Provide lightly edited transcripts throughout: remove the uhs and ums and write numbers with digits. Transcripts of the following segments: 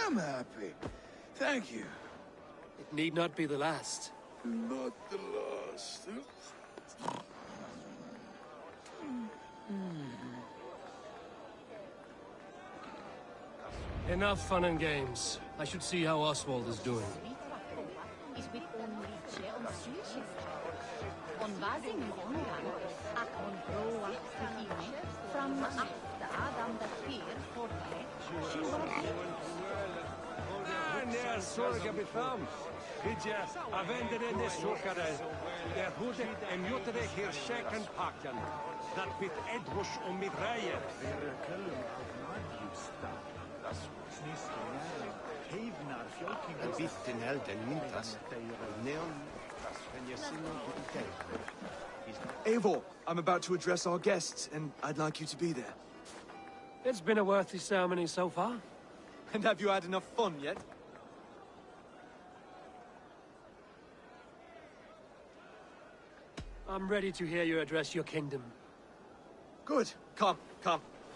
am happy. Thank you. It need not be the last. Not the last. Enough fun and games. I should see how Oswald is doing. Eivor, I'm about to address our guests, and I'd like you to be there. It's been a worthy ceremony so far. And have you had enough fun yet? I'm ready to hear you address your kingdom. Good. Come,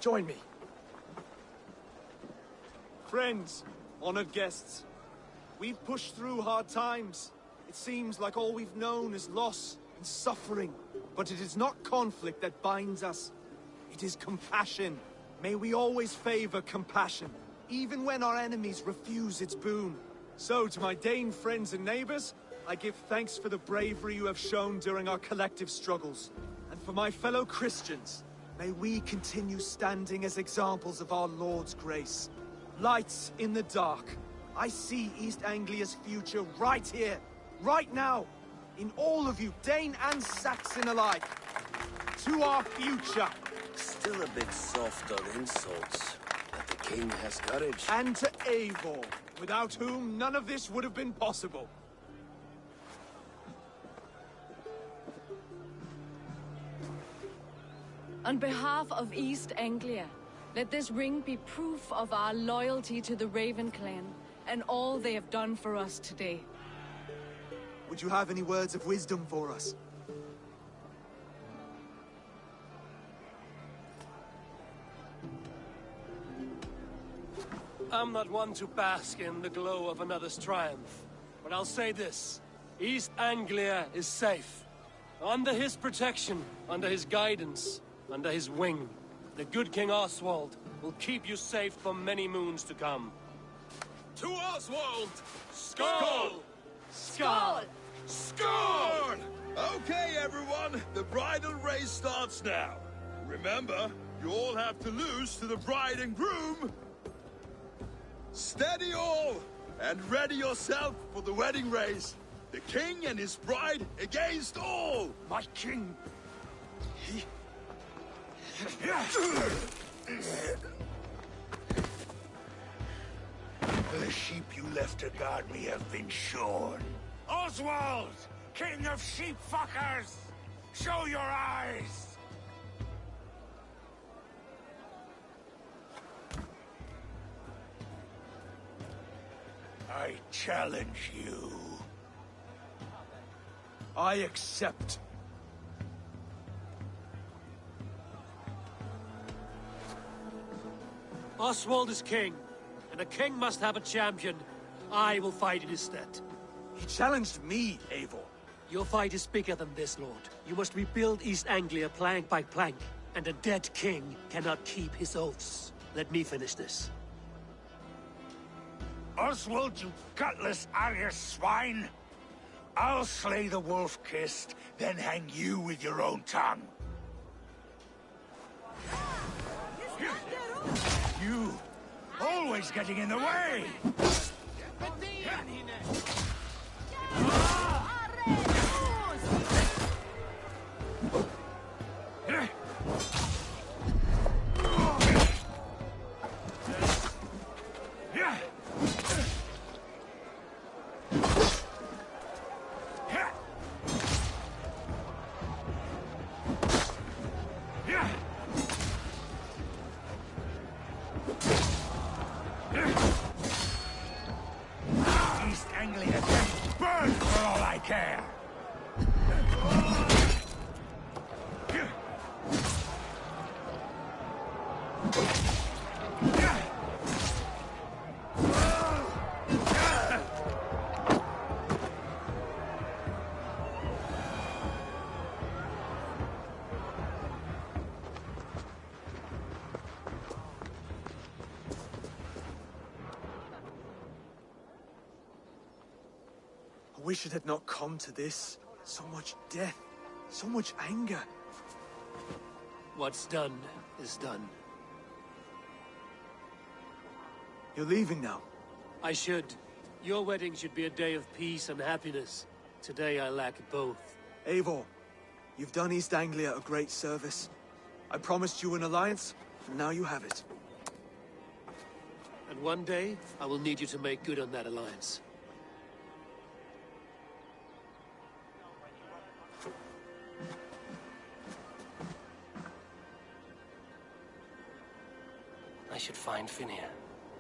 join me. Friends, honored guests, we've pushed through hard times. It seems like all we've known is loss and suffering. But it is not conflict that binds us. It is compassion. May we always favor compassion, even when our enemies refuse its boon. So, to my Dane friends and neighbors, I give thanks for the bravery you have shown during our collective struggles. And for my fellow Christians, may we continue standing as examples of our Lord's grace. Lights in the dark. I see East Anglia's future right here, right now, in all of you, Dane and Saxon alike. To our future. Still a bit soft on insults, but the king has courage. And to Eivor, without whom none of this would have been possible. On behalf of East Anglia, let this ring be proof of our loyalty to the Raven clan and all they have done for us today. Would you have any words of wisdom for us? I'm not one to bask in the glow of another's triumph, but I'll say this. East Anglia is safe. Under his protection, under his guidance, under his wing. The good King Oswald will keep you safe for many moons to come. To Oswald! Skull! Skull! Scorn! Okay, everyone, the bridal race starts now. Remember, you all have to lose to the bride and groom. Steady all, and ready yourself for the wedding race. The king and his bride against all. My king! The sheep you left to guard me have been shorn. Oswald! King of sheep fuckers! Show your eyes! I challenge you. I accept. Oswald is king, and a king must have a champion. I will fight in his stead. He challenged me, Eivor. Your fight is bigger than this, Lord. You must rebuild East Anglia plank by plank, and a dead king cannot keep his oaths. Let me finish this. Oswald, you gutless Arya swine! I'll slay the wolf-kissed, then hang you with your own tongue. You, always getting in the way! East Anglia can burn for all I care! wish it had not come to this. So much death, so much anger. What's done is done. You're leaving now. I should. Your wedding should be a day of peace and happiness. Today I lack both. Eivor, you've done East Anglia a great service. I promised you an alliance, and now you have it. And one day, I will need you to make good on that alliance. I should find Finir.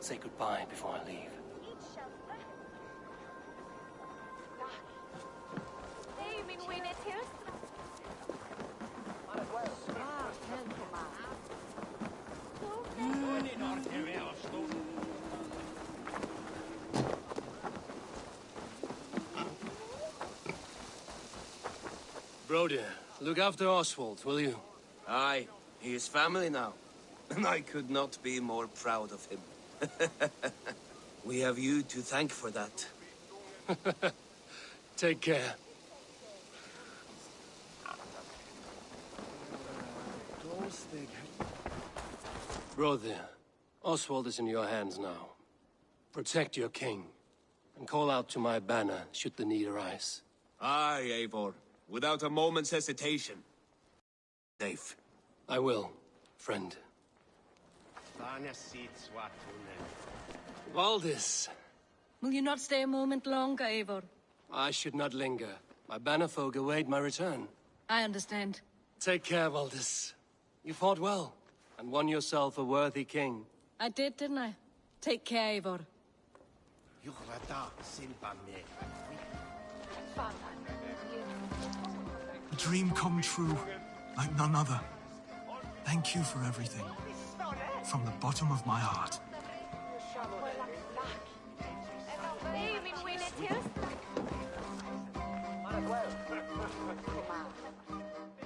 Say goodbye before I leave. Broder, look after Oswald, will you? Aye, he is family now. And I could not be more proud of him. We have you to thank for that. Take care. Brother, Oswald is in your hands now. Protect your king, and call out to my banner should the need arise. Aye, Eivor. Without a moment's hesitation. Safe. I will, friend. Valdis, Will you not stay a moment longer, Eivor? I should not linger. My banner folk await my return. I understand. Take care, Valdis. You fought well, and won yourself a worthy king. I did, didn't I? Take care, Eivor. A dream come true, like none other. Thank you for everything. From the bottom of my heart.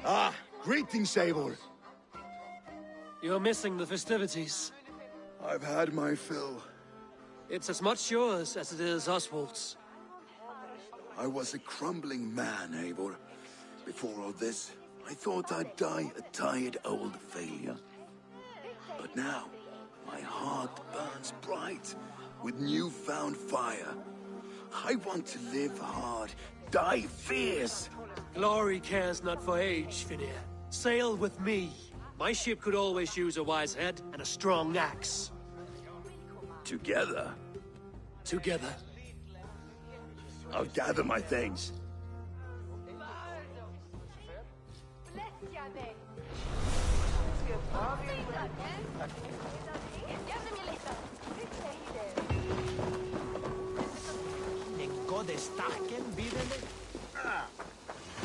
Ah, greetings, Eivor. You're missing the festivities. I've had my fill. It's as much yours as it is Oswald's. I was a crumbling man, Eivor. Before all this, I thought I'd die a tired old failure. But now, my heart burns bright with newfound fire. I want to live hard, die fierce. Glory cares not for age, Finir. Sail with me. My ship could always use a wise head and a strong axe. Together, Together. I'll gather my things.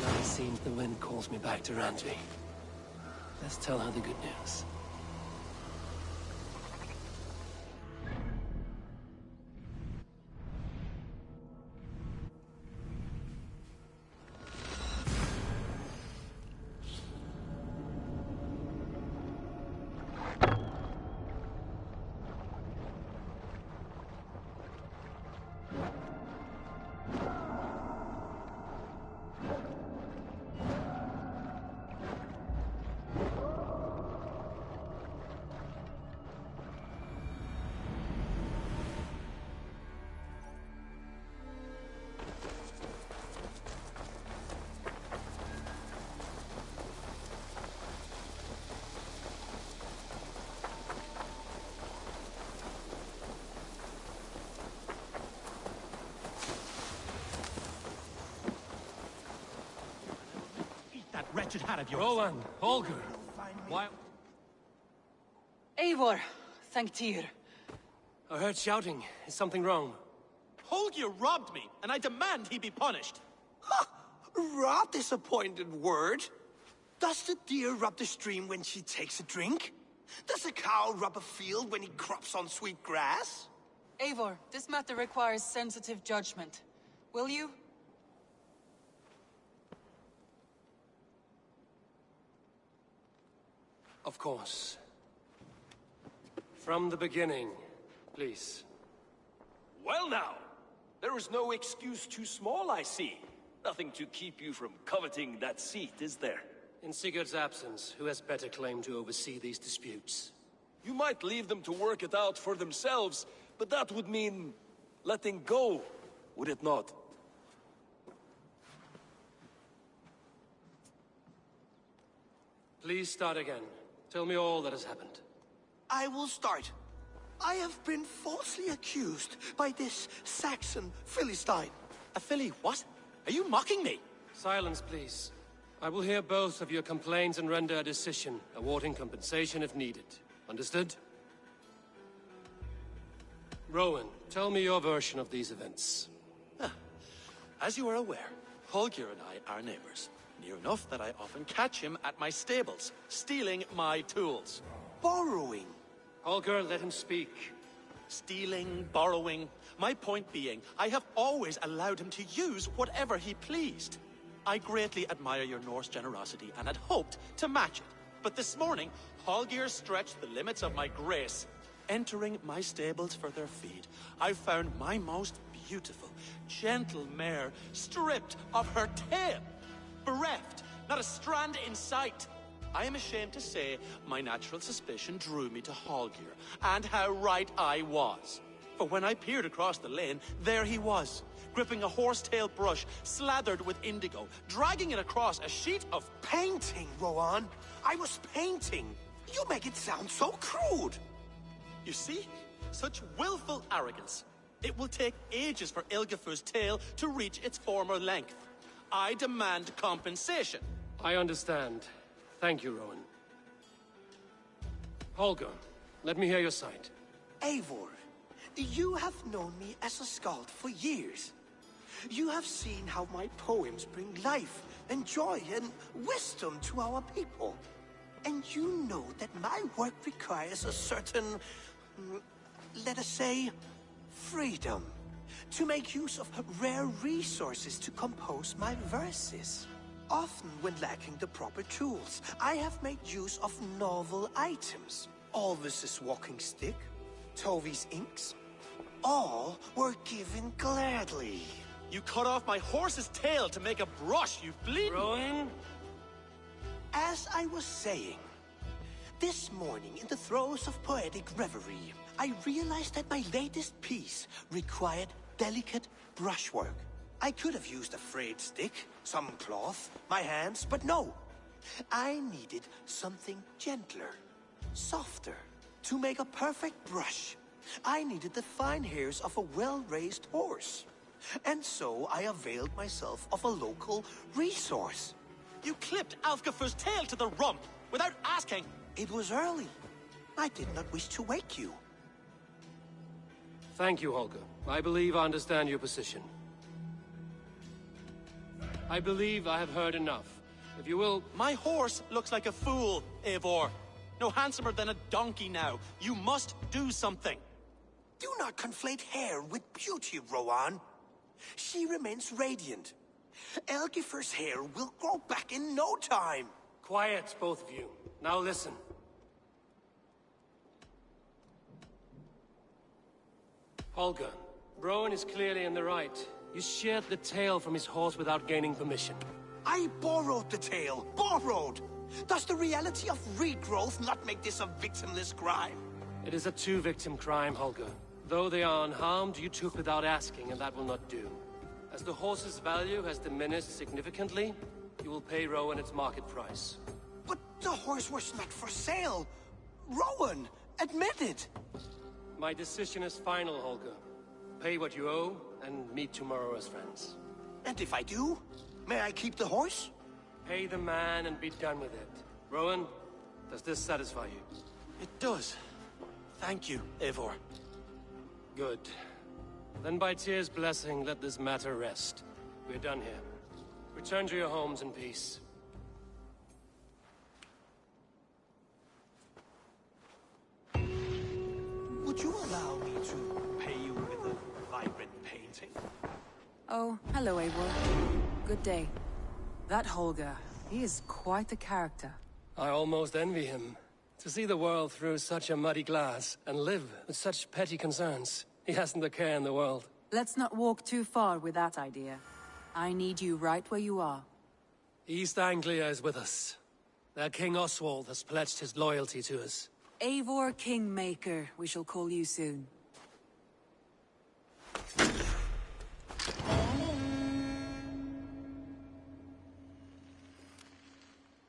It seems the wind calls me back to Randvi. Let's tell her the good news. Wretched hat of yours. Roland, Holger, why... Eivor, thank Tyr. I heard shouting. Is something wrong? Holger robbed me, and I demand he be punished. Rot disappointed word. Does the deer rub the stream when she takes a drink? Does a cow rub a field when he crops on sweet grass? Eivor, this matter requires sensitive judgment. Will you? Of course. From the beginning, please. Well now, There is no excuse too small, I see. Nothing to keep you from coveting that seat, is there? In Sigurd's absence, who has better claim to oversee these disputes? You might leave them to work it out for themselves, but that would mean letting go, would it not? Please start again. Tell me all that has happened. I will start. I have been falsely accused by this Saxon Philistine. A Philly what? Are you mocking me? Silence, please. I will hear both of your complaints and render a decision, awarding compensation if needed. Understood? Rowan, tell me your version of these events. As you are aware, Holger and I are neighbors. Near enough that I often catch him at my stables, stealing my tools. Borrowing. Holger, let him speak. Stealing, borrowing. My point being, I have always allowed him to use whatever he pleased. I greatly admire your Norse generosity and had hoped to match it. But this morning, Holger stretched the limits of my grace. Entering my stables for their feed, I found my most beautiful, gentle mare stripped of her tail. Bereft, not a strand in sight. I am ashamed to say my natural suspicion drew me to Holger, and how right I was. For when I peered across the lane, there he was, gripping a horsetail brush slathered with indigo, dragging it across a sheet of Painting, Rowan. I was painting. You make it sound so crude. You see? Such willful arrogance. It will take ages for Ilgafur's tail to reach its former length. I demand compensation. I understand. Thank you, Rowan. Holger, let me hear your side. Eivor, you have known me as a skald for years. You have seen how my poems bring life and joy and wisdom to our people. And you know that my work requires a certain, let us say, freedom. To make use of rare resources to compose my verses. Often when lacking the proper tools, I have made use of novel items. Alvis's walking stick, Tovi's inks, all were given gladly. You cut off my horse's tail to make a brush, you bleed. Rowan? As I was saying, this morning in the throes of poetic reverie, I realized that my latest piece required delicate brushwork. I could have used a frayed stick, some cloth, my hands, but no. I needed something gentler, softer. To make a perfect brush, I needed the fine hairs of a well-raised horse. And so I availed myself of a local resource. You clipped Alfgafur's tail to the rump without asking. It was early. I did not wish to wake you. Thank you, Holger. I believe I understand your position. I believe I have heard enough. If you will... My horse looks like a fool, Eivor. No handsomer than a donkey now. You must do something. Do not conflate hair with beauty, Rowan. She remains radiant. Elgifur's hair will grow back in no time. Quiet, both of you. Now listen. Holger, Rowan is clearly in the right. You sheared the tail from his horse without gaining permission. I borrowed the tail. Borrowed! Does the reality of regrowth not make this a victimless crime? It is a two-victim crime, Holger. Though they are unharmed, you took without asking, and that will not do. As the horse's value has diminished significantly, you will pay Rowan its market price. But the horse was not for sale. Rowan, admit it. My decision is final, Holger. Pay what you owe, and meet tomorrow as friends. And if I do, may I keep the horse? Pay the man and be done with it. Rowan, does this satisfy you? It does. Thank you, Eivor. Good. Then by Tyr's blessing, let this matter rest. We're done here. Return to your homes in peace. Would you allow me to pay you with a vibrant painting? Oh, hello, Eivor. Good day. That Holger, he is quite the character. I almost envy him. To see the world through such a muddy glass, and live with such petty concerns. He hasn't a care in the world. Let's not walk too far with that idea. I need you right where you are. East Anglia is with us. Their King Oswald has pledged his loyalty to us. Eivor Kingmaker, we shall call you soon.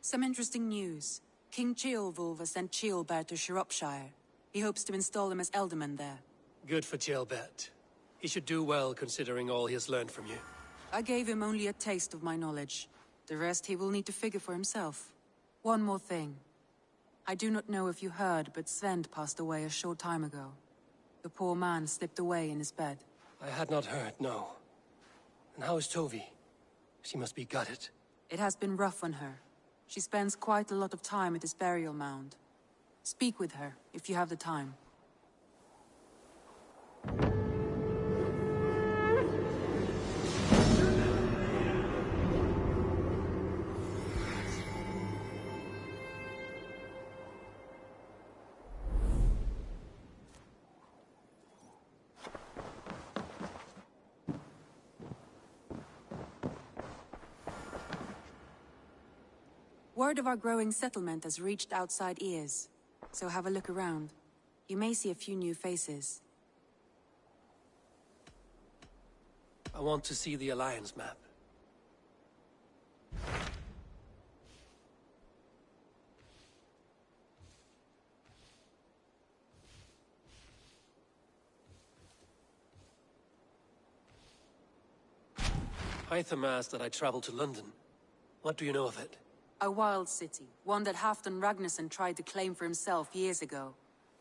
Some interesting news. King Ceolwulf has sent Ceolbert to Shropshire. He hopes to install him as Elderman there. Good for Ceolbert. He should do well considering all he has learned from you. I gave him only a taste of my knowledge. The rest he will need to figure for himself. One more thing. I do not know if you heard, but Sven passed away a short time ago. The poor man slipped away in his bed. I had not heard, no. And how is Tovi? She must be gutted. It has been rough on her. She spends quite a lot of time at his burial mound. Speak with her, if you have the time. Word of our growing settlement has reached outside ears, so have a look around. You may see a few new faces. I want to see the Alliance map. Hytham asked that I travel to London. What do you know of it? A wild city, one that Halfdan Ragnarsson tried to claim for himself years ago.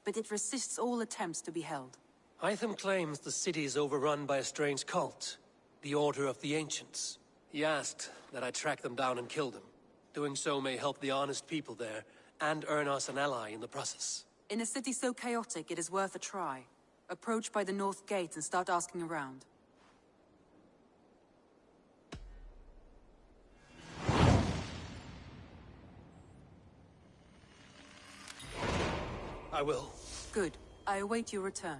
But it resists all attempts to be held. Hytham claims the city is overrun by a strange cult, the Order of the Ancients. He asked that I track them down and kill them. Doing so may help the honest people there, and earn us an ally in the process. In a city so chaotic, it is worth a try. Approach by the North Gate and start asking around. I will. Good. I await your return.